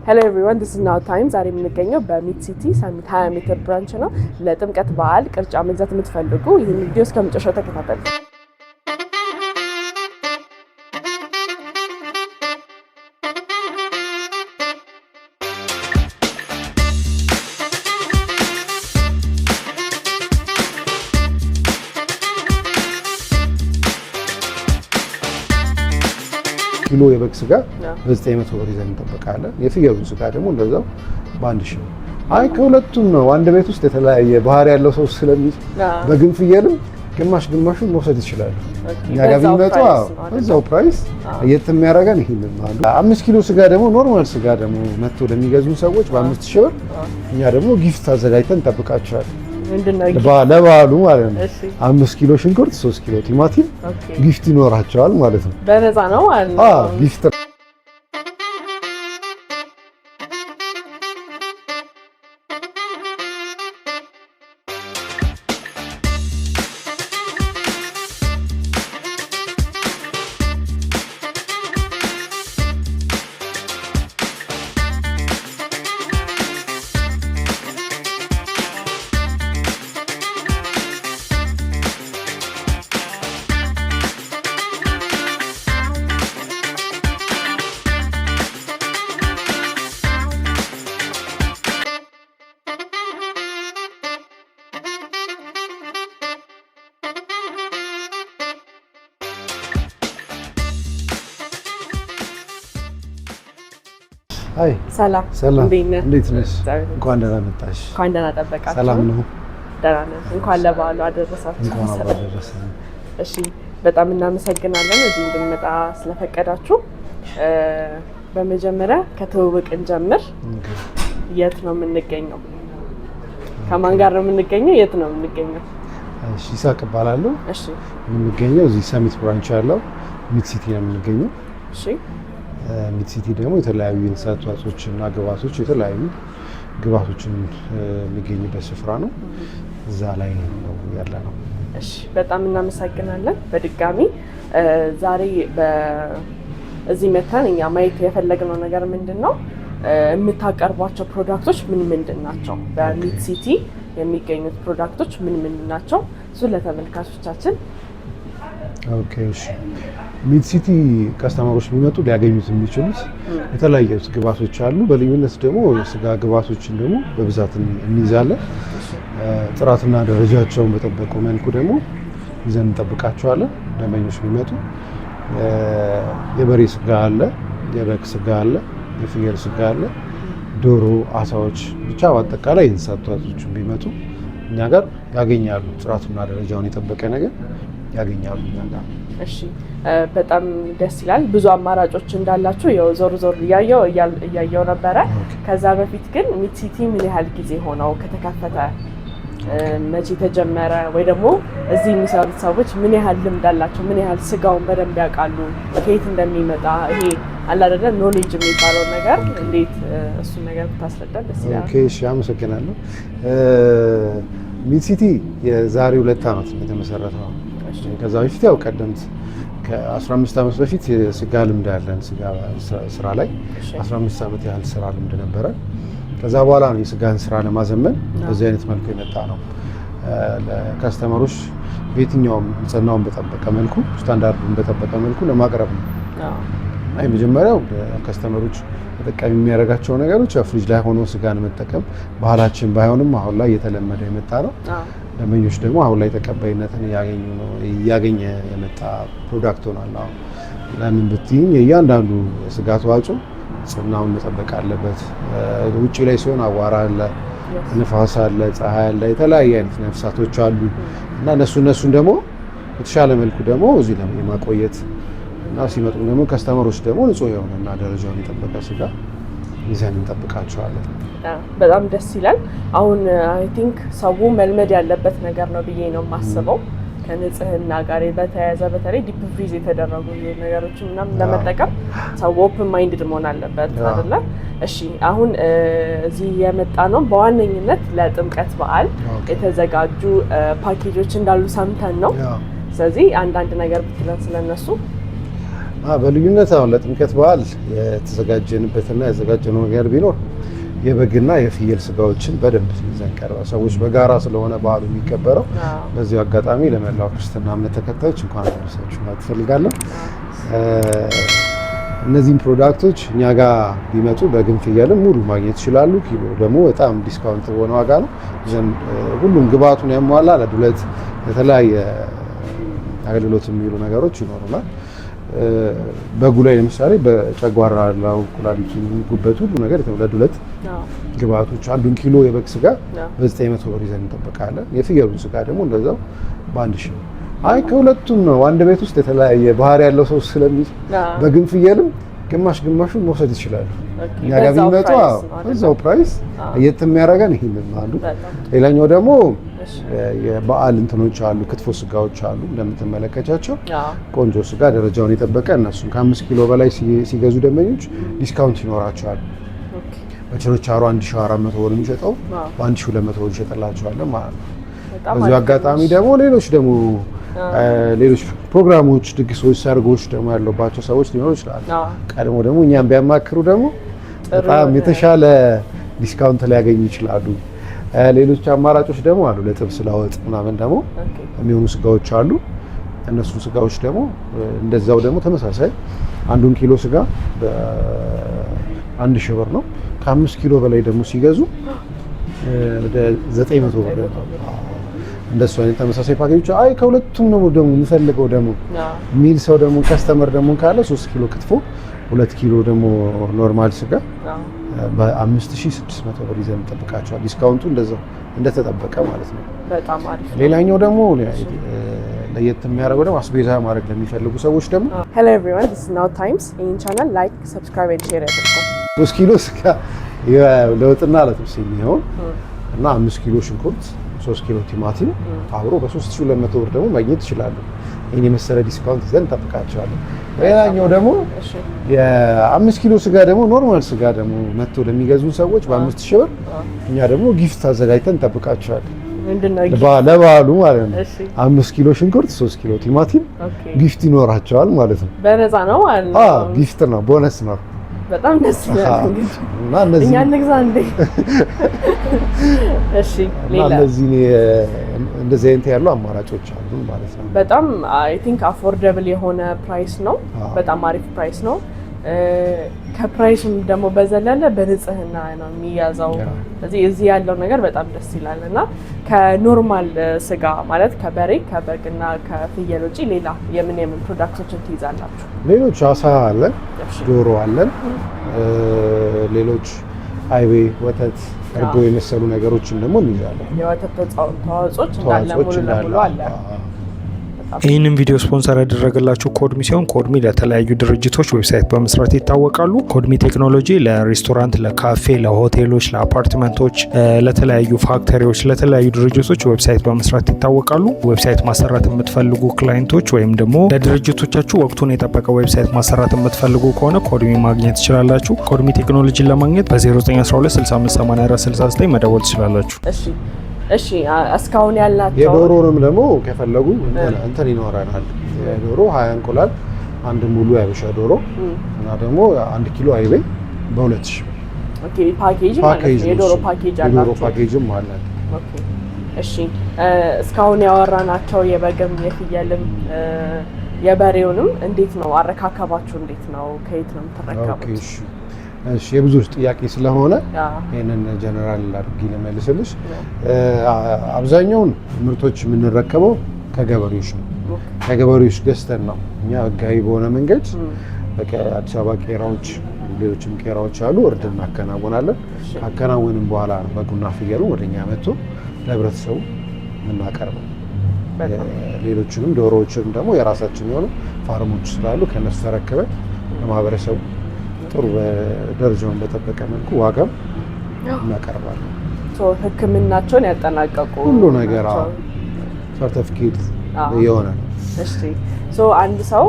Hello everyone, this is now time. ዛሬ የምንገኘው በሚድ ሲቲ ሰሚት 20 ሜትር ብራንች ነው። ለጥምቀት በዓል ቅርጫ መግዛት የምትፈልጉ ይህን ቪዲዮ እስከ መጨረሻው ተከታተሉ። ኪሎ የበግ ስጋ በ900 ብር ይዘን እንጠብቃለን። የፍየሉን ስጋ ደግሞ እንደዛው በ1000 ብር። አይ ከሁለቱም ነው አንድ ቤት ውስጥ የተለያየ ባህሪ ያለው ሰው ስለሚል በግን ፍየልም ግማሹን መውሰድ ይችላል። እኛ ጋር ቢመጡ እዛው ፕራይስ እየተሚያረጋን ይሄንን ማለት 5 ኪሎ ስጋ ደግሞ ኖርማል ስጋ ደግሞ መጥቶ ለሚገዙ ሰዎች በ5000 ብር እኛ ደግሞ ጊፍት አዘጋጅተን እንጠብቃቸዋለን። ለበዓሉ ማለት ነው። 5 ኪሎ ሽንኩርት፣ 3 ኪሎ ቲማቲም ጊፍት ይኖራቸዋል ማለት ነው። በነፃ ነው ማለት ነው። ጊፍት አይ ሰላም እንዴት ነሽ? እንኳን ደህና መጣሽ። እንኳን ደህና ጠበቃችሁ። ሰላም ነው? ደህና ነን። እንኳን ለበዓሉ አደረሳችሁ። እንኳን አደረሰን። እሺ በጣም እናመሰግናለን እዚህ እንድንመጣ ስለፈቀዳችሁ። በመጀመሪያ ከተዋወቅ እንጀምር። የት ነው የምንገኘው? ከማን ጋር ነው የምንገኘው? የት ነው የምንገኘው? እሺ ይሳቅ እባላለሁ። እሺ የምንገኘው እዚህ ሰሚት ብራንች ያለው ሚድ ሲቲ ነው የምንገኘው። እሺ ሚድ ሲቲ ደግሞ የተለያዩ የእንስሳት ተዋጽኦችና ግብአቶች የተለያዩ ግብአቶችን የሚገኝበት ስፍራ ነው። እዛ ላይ ነው ያለ ነው። እሺ በጣም እናመሰግናለን። በድጋሚ ዛሬ እዚህ መተን እኛ ማየት የፈለግነው ነገር ምንድነው? የምታቀርቧቸው ፕሮዳክቶች ምንድን ናቸው? በሚድ ሲቲ የሚገኙት ፕሮዳክቶች ምን ናቸው? እሱ ለተመልካቾቻችን ኦኬ እሺ ሚድ ሲቲ ከስተመሮች ቢመጡ ሊያገኙት የሚችሉት የተለያዩ ግብአቶች አሉ። በልዩነት ደግሞ የስጋ ግብአቶችን ደግሞ በብዛት እንይዛለን። ጥራትና ደረጃቸውን በጠበቁ መልኩ ደግሞ ይዘን እንጠብቃቸዋለን። ደንበኞች ቢመጡ የበሬ ስጋ አለ፣ የበግ ስጋ አለ፣ የፍየል ስጋ አለ፣ ዶሮ፣ አሳዎች ብቻ በአጠቃላይ የእንስሳት ተዋጽኦችን ቢመጡ እኛ ጋር ያገኛሉ። ጥራቱና ደረጃውን የጠበቀ ነገር ያገኛሉ እኛ ጋር። እሺ በጣም ደስ ይላል። ብዙ አማራጮች እንዳላችሁ ያው ዞር እያየው ነበረ። ከዛ በፊት ግን ሚድ ሲቲ ምን ያህል ጊዜ ሆነው ከተከፈተ? መቼ ተጀመረ? ወይ ደግሞ እዚህ የሚሰሩት ሰዎች ምን ያህል ልምድ አላቸው? ምን ያህል ስጋውን በደንብ ያውቃሉ? ከየት እንደሚመጣ ይሄ አለ አይደል ኖሌጅ የሚባለው ነገር እንዴት እሱ ነገር ብታስረዳን ደስ ይላል። ኦኬ እሺ አመሰግናለሁ። ሚድ ሲቲ የዛሬ 2 ዓመት ነው የተመሰረተው። ከዛ በፊት ያው ቀደምት ከ15 ዓመት በፊት የስጋ ልምድ ያለን ስራ ላይ 15 ዓመት ያህል ስራ ልምድ ነበረ። ከዛ በኋላ ነው የስጋን ስራ ለማዘመን በዚህ አይነት መልኩ የመጣ ነው። ለከስተመሮች በየትኛውም ንጽህናውን በጠበቀ መልኩ ስታንዳርዱን በጠበቀ መልኩ ለማቅረብ ነው። አይ መጀመሪያው ከስተመሮች ተጠቃሚ የሚያደርጋቸው ነገሮች ፍሪጅ ላይ ሆኖ ስጋን መጠቀም ባህላችን ባይሆንም አሁን ላይ እየተለመደ የመጣ ነው። ደንበኞች ደግሞ አሁን ላይ ተቀባይነትን እያገኘ የመጣ ፕሮዳክት ሆኗል። አሁን ለምን ብትይኝ እያንዳንዱ ስጋ ተዋጽኦ ንጽህናውን መጠበቅ አለበት። ውጪ ላይ ሲሆን አቧራ አለ፣ ንፋስ አለ፣ ፀሐይ አለ፣ የተለያየ አይነት ነፍሳቶች አሉ እና እነሱን ደግሞ በተሻለ መልኩ ደግሞ እዚህ ላይ የማቆየት እና ሲመጡ ደግሞ ከስተመሮች ደግሞ ንጹህ የሆነና ደረጃውን የጠበቀ ስጋ ይዘን እንጠብቃቸዋለን። በጣም ደስ ይላል። አሁን አይ ቲንክ ሰው መልመድ ያለበት ነገር ነው ብዬ ነው የማስበው። ከንጽህና ጋር በተያያዘ በተለይ ዲፕ ፍሪዝ የተደረጉ ነገሮችን ምናምን ለመጠቀም ሰው ኦፕን ማይንድድ መሆን አለበት አይደለ? እሺ አሁን እዚህ የመጣ ነው በዋነኝነት ለጥምቀት በዓል የተዘጋጁ ፓኬጆች እንዳሉ ሰምተን ነው። ስለዚህ አንዳንድ ነገር ብትለን ስለነሱ በልዩነት አሁን ለጥምቀት በዓል የተዘጋጀንበትና ያዘጋጀነው ነገር ቢኖር የበግና የፍየል ስጋዎችን በደንብ ይዘን ቀርበ ሰዎች በጋራ ስለሆነ በዓሉ የሚከበረው በዚህ አጋጣሚ ለመላው ክርስትና እምነት ተከታዮች እንኳን አደረሳችሁ ማለት እፈልጋለሁ። እነዚህም ፕሮዳክቶች እኛ ጋር ቢመጡ በግን ፍየልም ሙሉ ማግኘት ይችላሉ። ኪሎ ደግሞ በጣም ዲስካውንት በሆነ ዋጋ ነው። ሁሉም ግብአቱን ያሟላ ለዱለት የተለያየ አገልግሎት የሚውሉ ነገሮች ይኖሩናል። በጉ ላይ ለምሳሌ በጨጓራ ያለው ኩላሊቱ፣ ጉበት ሁሉ ነገር ለዱለት ግብአቶች አንዱን ኪሎ የበግ ስጋ በ900 ብር ይዘን እንጠብቃለን። የፍየሉን ስጋ ደግሞ እንደዛው በ1000 ብር። አይ ከሁለቱም ነው አንድ ቤት ውስጥ የተለያየ ባህሪ ያለው ሰው ስለሚል በግን ፍየልም ግማሽ ግማሹን መውሰድ ይችላሉ። እኛ ጋር ቢመጡ እዛው ፕራይስ የሚያደርገን ይሄንን አንዱ። ሌላኛው ደግሞ የበዓል እንትኖች አሉ፣ ክትፎ ስጋዎች አሉ እንደምትመለከቻቸው ቆንጆ ስጋ ደረጃውን የጠበቀ እነሱን ከ5 ኪሎ በላይ ሲገዙ ደንበኞች ዲስካውንት ይኖራቸዋል። በችርቻሮ 1400 ብር የሚሸጠው በ1200 ብር ይሸጥላቸዋለን ማለት ነው። በዚህ አጋጣሚ ደግሞ ሌሎች ፕሮግራሞች፣ ድግሶች፣ ሰርጎች ደግሞ ያለባቸው ሰዎች ሊኖሩ ይችላሉ። ቀድሞ ደግሞ እኛም ቢያማክሩ ደግሞ በጣም የተሻለ ዲስካውንት ሊያገኙ ይችላሉ። ሌሎች አማራጮች ደግሞ አሉ። ለጥብስ ለወጥ ምናምን ደግሞ የሚሆኑ ስጋዎች አሉ። እነሱ ስጋዎች ደግሞ እንደዛው ደግሞ ተመሳሳይ አንዱን ኪሎ ስጋ በ1000 ብር ነው። ከ5 ኪሎ በላይ ደግሞ ሲገዙ ወደ 900 ብር ነው። እንደሱ አይነት ተመሳሳይ ፓኬጆች አይ ከሁለቱም ነው ደግሞ የሚፈልገው ደግሞ ሚል ሰው ደግሞ ከስተመር ደግሞ ካለ 3 ኪሎ ክትፎ 2 ኪሎ ደግሞ ኖርማል ስጋ በ5600 ብር ይዘን እንጠብቃቸዋል። ዲስካውንቱ እንደዛው እንደተጠበቀ ማለት ነው። በጣም አሪፍ። ሌላኛው ደግሞ ለየት የሚያደርገው ደግሞ አስቤዛ ማድረግ ለሚፈልጉ ሰዎች ደግሞ Hello everyone, this is Now Times. ይህን ቻናል ላይክ፣ ሰብስክራይብ and share ያድርጉ። 3 ኪሎ ስጋ ለወጥና ለጥብስ የሚሆን እና 5 ኪሎ ሽንኩርት 3 ኪሎ ቲማቲም አብሮ በ3200 ብር ደግሞ ማግኘት ይችላሉ። ይሄን የመሰለ ዲስካውንት ይዘን እንጠብቃቸዋለን። ሌላኛው ደግሞ የ5 ኪሎ ስጋ ደግሞ ኖርማል ስጋ ደግሞ መጥቶ ለሚገዙ ሰዎች በ5000 ብር እኛ ደግሞ ጊፍት አዘጋጅተን እንጠብቃቸዋለን። ለበዓሉ ማለት ነው። 5 ኪሎ ሽንኩርት 3 ኪሎ ቲማቲም ጊፍት ይኖራቸዋል ማለት ነው። በነፃ ነው ማለት ነው። ጊፍት ነው፣ ቦነስ ነው። በጣም ደስ ይላል። እንግዲህ እኛ እንግዛ እንዴ? እሺ ሌላ እንደዚህ አይነት ያሉ አማራጮች አሉ ማለት ነው። በጣም አይ ቲንክ አፎርደብል የሆነ ፕራይስ ነው። በጣም አሪፍ ፕራይስ ነው። ከፕራይስም ደግሞ በዘለለ በንጽህና ነው የሚያዘው። ስለዚህ እዚህ ያለው ነገር በጣም ደስ ይላል እና ከኖርማል ስጋ ማለት ከበሬ ከበግና ከፍየል ውጪ ሌላ የምን ፕሮዳክቶችን ትይዛላችሁ? ሌሎች አሳ አለን፣ ዶሮ አለን፣ ሌሎች አይቤ፣ ወተት፣ እርጎ የመሰሉ ነገሮችን ደግሞ እንይዛለን። የወተት ተዋጽኦች እንዳለ ሙሉ ለሙሉ አለ። ይህንን ቪዲዮ ስፖንሰር ያደረገላችሁ ኮድሚ ሲሆን ኮድሚ ለተለያዩ ድርጅቶች ዌብሳይት በመስራት ይታወቃሉ። ኮድሚ ቴክኖሎጂ ለሬስቶራንት፣ ለካፌ፣ ለሆቴሎች፣ ለአፓርትመንቶች፣ ለተለያዩ ፋክተሪዎች፣ ለተለያዩ ድርጅቶች ዌብሳይት በመስራት ይታወቃሉ። ዌብሳይት ማሰራት የምትፈልጉ ክላይንቶች ወይም ደግሞ ለድርጅቶቻችሁ ወቅቱን የጠበቀ ዌብሳይት ማሰራት የምትፈልጉ ከሆነ ኮድሚ ማግኘት ትችላላችሁ። ኮድሚ ቴክኖሎጂን ለማግኘት በ0912658469 መደወል ትችላላችሁ። እሺ እስካሁን ያላቸው የዶሮንም ደግሞ ከፈለጉ እንትን ይኖረናል። የዶሮ 20 እንቁላል፣ አንድ ሙሉ ያበሻ ዶሮ እና ደግሞ 1 ኪሎ አይቤ በ2000 ብር። ኦኬ ፓኬጅ ማለት ነው። የዶሮ ፓኬጅ አላችሁ? የዶሮ ፓኬጅም አለ። ኦኬ እሺ እስካሁን ያወራናቸው የበግም የፍየልም የበሬውንም እንዴት ነው አረካከባችሁ? እንዴት ነው? ከየት ነው የምትረከቡት? እሺ የብዙዎች ጥያቄ ስለሆነ ይሄንን ጀነራል አድርጌ ለመልስልሽ። አብዛኛውን ምርቶች የምንረከበው ከገበሬዎች ነው። ከገበሬዎች ገዝተን ነው እኛ ህጋዊ በሆነ መንገድ አዲስ አበባ ቄራዎች፣ ሌሎችም ቄራዎች አሉ፣ እርድ እናከናወናለን። ካከናወንም በኋላ ነው በጉና ፍየሉ ወደኛ መጥቶ ለህብረተሰቡ የምናቀርበው። ሌሎችንም ዶሮዎችንም ደግሞ የራሳችን የሆኑ ፋርሞች ስላሉ ከነሱ ተረክበን ለማህበረሰቡ ጥሩ ደረጃውን በጠበቀ መልኩ ዋጋም እናቀርባለን። ህክምናቸውን ያጠናቀቁ ሁሉ ነገር ሰርቲፊኬት የሆነ ነው። እሺ አንድ ሰው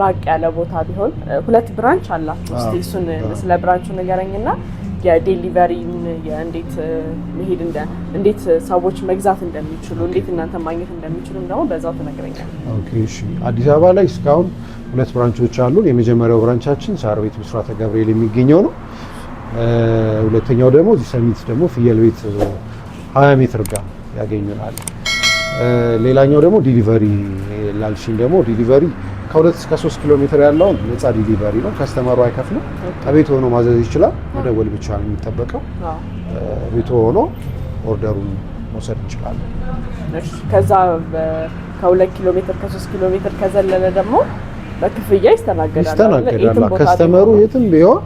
ራቅ ያለ ቦታ ቢሆን 2 ብራንች አላችሁ። እስቲ እሱን ስለ ብራንቹ ንገረኝና የዴሊቨሪን እንዴት መሄድ እንዴት ሰዎች መግዛት እንደሚችሉ እንዴት እናንተ ማግኘት እንደሚችሉ ደግሞ በዛው ትነግረኛለህ። ኦኬ እሺ። አዲስ አበባ ላይ እስካሁን 2 ብራንቾች አሉ። የመጀመሪያው ብራንቻችን ሳር ቤት ብስራተ ገብርኤል የሚገኘው ነው። ሁለተኛው ደግሞ እዚህ ሰሚት ደግሞ ፍየል ቤት 20 ሜትር ጋር ያገኙናል። ሌላኛው ደግሞ ዲሊቨሪ ላልሽኝ ደግሞ ዲሊቨሪ ከ2 እስከ 3 ኪሎ ሜትር ያለውን ነፃ ዲሊቨሪ ነው። ከስተመሩ አይከፍልም። ከቤት ሆኖ ማዘዝ ይችላል። መደወል ብቻ ነው የሚጠበቀው። ቤት ሆኖ ኦርደሩን መውሰድ እንችላለን። እሺ ከዛ ከ2 ኪሎ ሜትር ከ3 ኪሎ ሜትር ከዘለለ ደግሞ በክፍያ ይስተናገዳል። ከስተመሩ የትም ቢሆን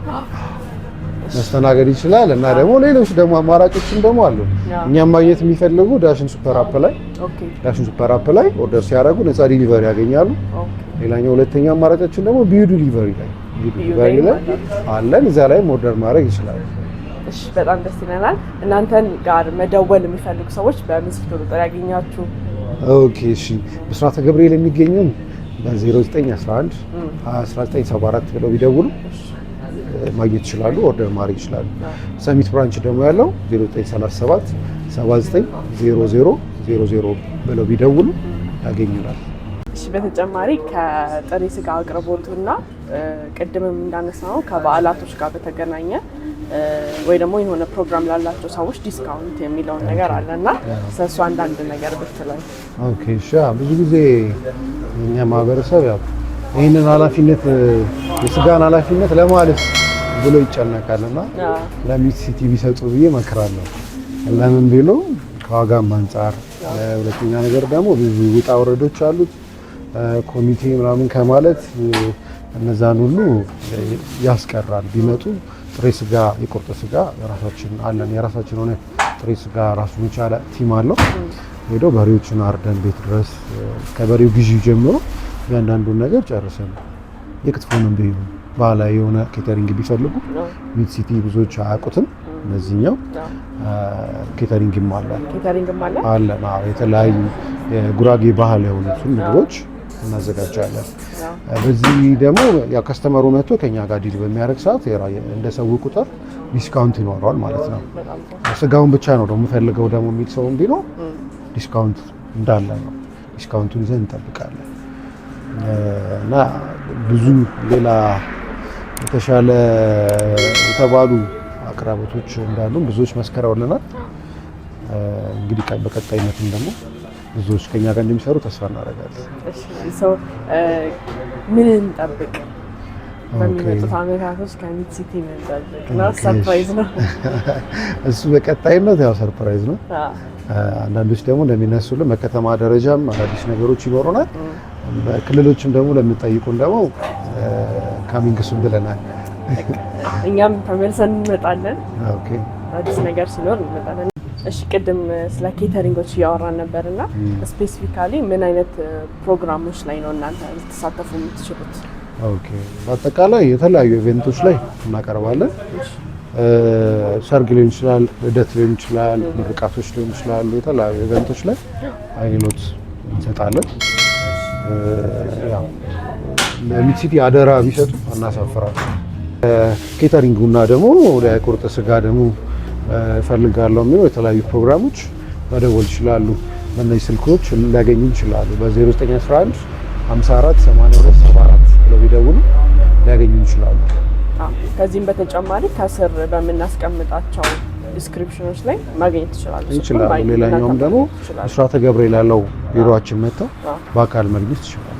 መስተናገድ ይችላል። እና ደግሞ ሌሎች ደግሞ አማራጮችም ደግሞ አሉ። እኛም ማግኘት የሚፈልጉ ዳሽን ሱፐር አፕ ላይ ኦርደር ሲያደርጉ ነፃ ዲሊቨሪ ያገኛሉ። ሌላኛው ሁለተኛ አማራጫችን ደግሞ ቢዩ ዲሊቨሪ ላይ አለን። እዛ ላይ ኦርደር ማድረግ ይችላሉ። እሺ በጣም ደስ ይለናል። እናንተን ጋር መደወል የሚፈልጉ ሰዎች በምን ስልክ ቁጥር ያገኛችሁ? ኦኬ እሺ። ብስራተ ገብርኤል የሚገኘው በ0911 1974 ብለው ቢደውሉ ማግኘት ይችላሉ። ኦርደር ማድረግ ይችላሉ። ሰሚት ብራንች ደግሞ ያለው 0937 7900 00 ብለው ቢደውሉ ያገኙናል። እሺ በተጨማሪ ከጥሬ ስጋ አቅርቦቱና ቅድምም እንዳነሳው ከበዓላቶች ጋር በተገናኘ ወይ ደግሞ የሆነ ፕሮግራም ላላቸው ሰዎች ዲስካውንት የሚለውን ነገር አለና ስለሱ አንዳንድ ነገር ብትለን። ኦኬ እሺ። ብዙ ጊዜ እኛ ማህበረሰብ ያው ይህንን ኃላፊነት የስጋን ኃላፊነት ለማለት ብሎ ይጨነቃልና ለሚት ሲቲ ቢሰጡ ብዬ እመክራለሁ። ለምን ቢሉ ከዋጋም አንጻር፣ ሁለተኛ ነገር ደግሞ ብዙ ውጣ ወረዶች አሉት። ኮሚቴ ምናምን ከማለት እነዛን ሁሉ ያስቀራል። ቢመጡ ጥሬ ስጋ የቁርጥ ስጋ ራሳችን አለን። የራሳችን ሆነ ጥሬ ስጋ ራሱን የቻለ ቲም አለው። ሄዶ በሬዎችን አርደን ቤት ድረስ ከበሬው ግዢ ጀምሮ እያንዳንዱን ነገር ጨርሰን የክትፎንም ቢሆን ባህላዊ የሆነ ኬተሪንግ ቢፈልጉ ሚት ሲቲ ብዙዎች አያውቁትም። እነዚህኛው ኬተሪንግም አለ። የተለያዩ የጉራጌ ባህል የሆኑትን ምግቦች እናዘጋጃለን። በዚህ ደግሞ ያው ከስተመሩ መጥቶ ከኛ ጋር ዲል በሚያደርግ ሰዓት እንደ ሰው ቁጥር ዲስካውንት ይኖረዋል ማለት ነው። ስጋውን ብቻ ነው ደግሞ የምፈልገው ደግሞ የሚል ሰውም ቢኖር ዲስካውንት እንዳለ ነው። ዲስካውንቱን ይዘን እንጠብቃለን እና ብዙ ሌላ የተሻለ የተባሉ አቅራቦቶች እንዳሉ ብዙዎች መስከረውልናል። እንግዲህ በቀጣይነትም ደግሞ ብዙዎች ከኛ ጋር እንደሚሰሩ ተስፋ እናደርጋለን። ምን እንጠብቅ? በሚመጡት አመታቶች ከሚት ሲቲ ምን እንጠብቅ? ሰርፕራይዝ ነው እሱ። በቀጣይነት ያው ሰርፕራይዝ ነው። አንዳንዶች ደግሞ ለሚነሱልን በከተማ ደረጃም አዳዲስ ነገሮች ይኖሩናል። በክልሎችም ደግሞ ለምንጠይቁን ደግሞ ካሚንግ ሱን ብለናል። እኛም ተመልሰን እንመጣለን። አዲስ ነገር ሲኖር እንመጣለን። እሺ ቅድም ስለ ኬተሪንጎች እያወራን ነበርና ስፔሲፊካሊ ምን አይነት ፕሮግራሞች ላይ ነው እናንተ ልትሳተፉ የምትችሉት? ኦኬ በአጠቃላይ የተለያዩ ኢቨንቶች ላይ እናቀርባለን። ሰርግ ሊሆን ይችላል፣ ልደት ሊሆን ይችላል፣ ምርቃቶች ሊሆን ይችላሉ። የተለያዩ ኢቨንቶች ላይ አገልግሎት እንሰጣለን። ያው ለሚት ሲቲ አደራ ቢሰጡ እናሳፍራለን። ኬተሪንጉና ደግሞ ወደ ቁርጥ ስጋ ደግሞ እፈልጋለሁ የሚለው የተለያዩ ፕሮግራሞች መደወል ይችላሉ። በእነዚህ ስልኮች ሊያገኙ ይችላሉ። በ0911 54 82 74 ብለው ቢደውሉ ሊያገኙ ይችላሉ። ከዚህም በተጨማሪ ከስር በምናስቀምጣቸው ዲስክሪፕሽኖች ላይ ማግኘት ይችላሉ። ሌላኛውም ደግሞ ብስራተ ገብርኤል ያለው ቢሮአችን መጥተው በአካል ማግኘት ይችላሉ።